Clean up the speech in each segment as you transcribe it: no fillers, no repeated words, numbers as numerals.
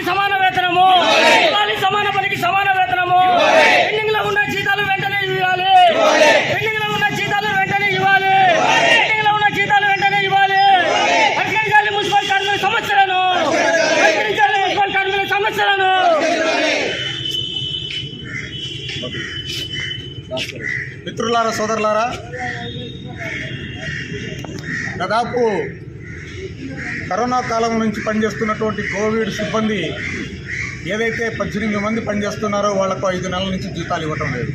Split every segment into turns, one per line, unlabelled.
పనికి సమాన వేతనము ఇవ్వాలి, సమాన పనికి సమాన వేతనము. పెండింగ్ లో ఉన్న జీతాలు వెంటనే ఇవ్వాలి, పెండింగ్ లో ఉన్న జీతాలు వెంటనే ఇవ్వాలి, పెండింగ్ లో ఉన్న జీతాలు వెంటనే ఇవ్వాలి. పరిష్కరించాలి మున్సిపల్ కార్మికుల సమస్యలను, పరిష్కరించాలి మున్సిపల్ కార్మికుల సమస్యలను.
మిత్రులారా, సోదరులారా, దాదాపు కరోనా కాలం నుంచి పనిచేస్తున్నటువంటి కోవిడ్ సిబ్బంది ఏదైతే 18 మంది పనిచేస్తున్నారో వాళ్లకు 5 నెలల నుంచి జీతాలు ఇవ్వటం లేదు.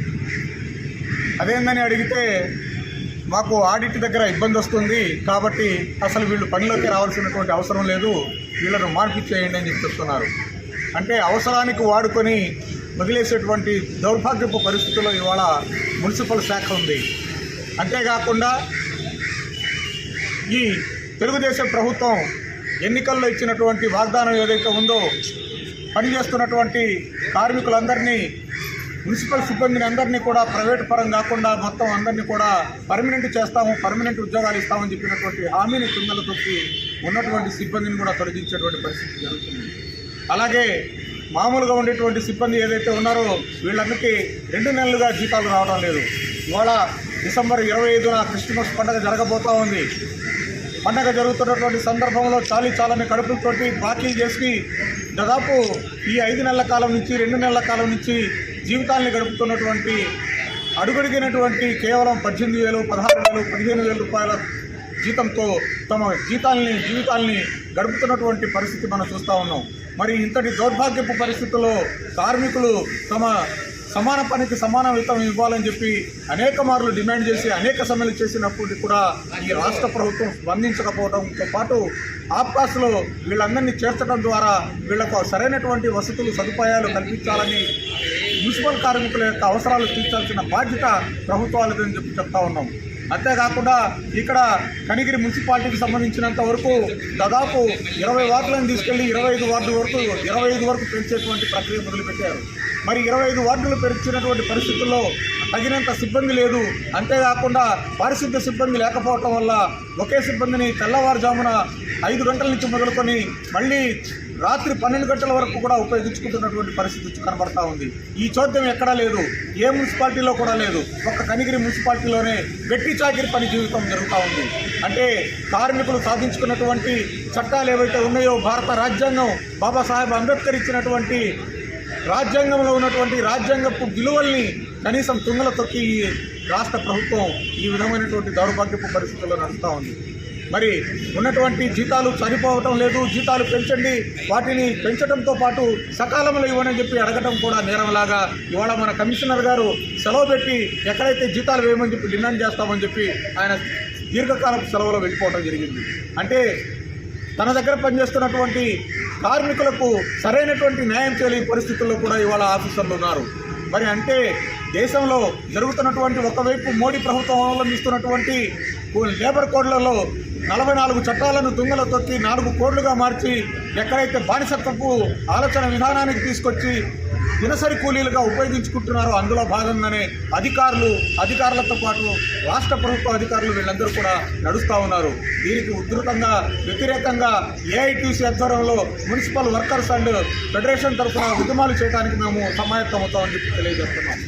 అదేందని అడిగితే మాకు ఆడిట్ దగ్గర ఇబ్బంది వస్తుంది కాబట్టి అసలు వీళ్ళు పనిలోకి రావాల్సినటువంటి అవసరం లేదు, వీళ్ళను మార్పిచ్చేయండి అని చెప్తున్నారు. అంటే అవసరానికి వాడుకొని వదిలేసేటువంటి దౌర్భాగ్యపు పరిస్థితుల్లో ఇవాళ మున్సిపల్ శాఖ ఉంది. అంతేకాకుండా ఈ తెలుగుదేశం ప్రభుత్వం ఎన్నికల్లో ఇచ్చినటువంటి వాగ్దానం ఏదైతే ఉందో పనిచేస్తున్నటువంటి కార్మికులందరినీ, మున్సిపల్ సిబ్బందిని అందరినీ కూడా ప్రైవేటు పరం కాకుండా మొత్తం అందరినీ కూడా పర్మనెంట్ చేస్తాము, పర్మనెంట్ ఉద్యోగాలు ఇస్తామని చెప్పినటువంటి హామీని తుంగలు తొక్కి ఉన్నటువంటి సిబ్బందిని కూడా తొలగించేటువంటి పరిస్థితి జరుగుతుంది. అలాగే మామూలుగా ఉండేటువంటి సిబ్బంది ఏదైతే ఉన్నారో వీళ్ళందరికీ 2 నెలలుగా జీతాలు రావడం లేదు. ఇవాళ డిసెంబర్ 25న క్రిస్మస్ పండుగ జరగబోతూ ఉంది. పండగ జరుగుతున్నటువంటి సందర్భంలో చాలని కడుపులతోటి బాకీలు చేసి దాదాపు ఈ 5 నెలల కాలం నుంచి 2 నెలల కాలం నుంచి జీవితాల్ని గడుపుతున్నటువంటి అడుగడిగినటువంటి కేవలం 18,000, 16,000, 15,000 రూపాయల జీతంతో తమ జీవితాల్ని గడుపుతున్నటువంటి పరిస్థితి మనం చూస్తూ ఉన్నాం. మరి ఇంతటి దౌర్భాగ్యపు పరిస్థితుల్లో కార్మికులు తమ సమాన పనికి సమాన వేతనం ఇవ్వాలని చెప్పి అనేక మార్లు డిమాండ్ చేసి అనేక సమ్మెలు చేసినప్పుడు కూడా ఈ రాష్ట్ర ప్రభుత్వం స్పందించకపోవడంతో పాటు ఆప్కాస్లో వీళ్ళందరినీ చేర్చడం ద్వారా వీళ్లకు సరైనటువంటి వసతులు సదుపాయాలు కల్పించాలని, మున్సిపల్ కార్మికుల యొక్క అవసరాలు తీర్చాల్సిన బాధ్యత ప్రభుత్వాలదని చెప్పి చెప్తా ఉన్నాం. అంతేకాకుండా ఇక్కడ కనిగిరి మున్సిపాలిటీకి సంబంధించినంత వరకు దాదాపు 20 వార్డులను తీసుకెళ్లి 25 వరకు పెంచేటువంటి ప్రక్రియ మొదలుపెట్టారు. మరి 25 వార్డులు పెంచినటువంటి పరిస్థితుల్లో తగినంత సిబ్బంది లేదు. అంతేకాకుండా పారిశుద్ధ్య సిబ్బంది లేకపోవటం వల్ల ఒకే సిబ్బందిని తెల్లవారుజామున 5 గంటల నుంచి మొదలుకొని మళ్ళీ రాత్రి 12 గంటల వరకు కూడా ఉపయోగించుకుంటున్నటువంటి పరిస్థితి కనబడతా ఉంది. ఈ చోద్యం ఎక్కడా లేదు, ఏ మున్సిపాలిటీలో కూడా లేదు. ఒక్క కనిగిరి మున్సిపాలిటీలోనే వెట్టి చాకిరి పని జీవితం జరుగుతూ ఉంది. అంటే కార్మికులు సాధించుకున్నటువంటి చట్టాలు ఏవైతే ఉన్నాయో, భారత రాజ్యాంగం, బాబాసాహెబ్ అంబేద్కర్ ఇచ్చినటువంటి రాజ్యాంగంలో ఉన్నటువంటి రాజ్యాంగపు విలువల్ని కనీసం తుంగల తొక్కి ఈ రాష్ట్ర ప్రభుత్వం ఈ విధమైనటువంటి దౌర్భాగ్యపు పరిస్థితుల్లో నడుస్తూ ఉంది. మరి ఉన్నటువంటి జీతాలు సరిపోవటం లేదు, జీతాలు పెంచండి, వాటిని పెంచడంతో పాటు సకాలంలో ఇవ్వనని చెప్పి అడగటం కూడా నేరంలాగా ఇవాళ మన కమిషనర్ గారు సెలవు పెట్టి ఎక్కడైతే జీతాలు వేయమని చెప్పి డిమాండ్ చేస్తామని చెప్పి ఆయన దీర్ఘకాలపు సెలవులో వెళ్ళిపోవడం జరిగింది. అంటే తన దగ్గర పనిచేస్తున్నటువంటి కార్మికులకు సరైనటువంటి న్యాయం చేయలేని పరిస్థితుల్లో కూడా ఇవాళ ఆఫీసర్లు ఉన్నారు. మరి అంటే దేశంలో జరుగుతున్నటువంటి ఒకవైపు మోడీ ప్రభుత్వం అవలంబిస్తున్నటువంటి లేబర్ కోడ్లలో 44 చట్టాలను తుంగల తొక్కి 4 కోడ్లుగా మార్చి ఎక్కడైతే బానిసత్వపు ఆలోచన విధానానికి తీసుకొచ్చి దినసరి కూలీలుగా ఉపయోగించుకుంటున్నారో అందులో భాగంగానే అధికారులతో పాటు రాష్ట్ర ప్రభుత్వ అధికారులు వీళ్ళందరూ కూడా నడుస్తూ ఉన్నారు. దీనికి ఉధృతంగా వ్యతిరేకంగా ఏఐటీసీ ఆధ్వర్యంలో మున్సిపల్ వర్కర్స్ అండ్ ఫెడరేషన్ తరఫున ఉద్యమాలు చేయడానికి మేము సమాయత్తమవుతామని చెప్పి తెలియజేస్తున్నాం.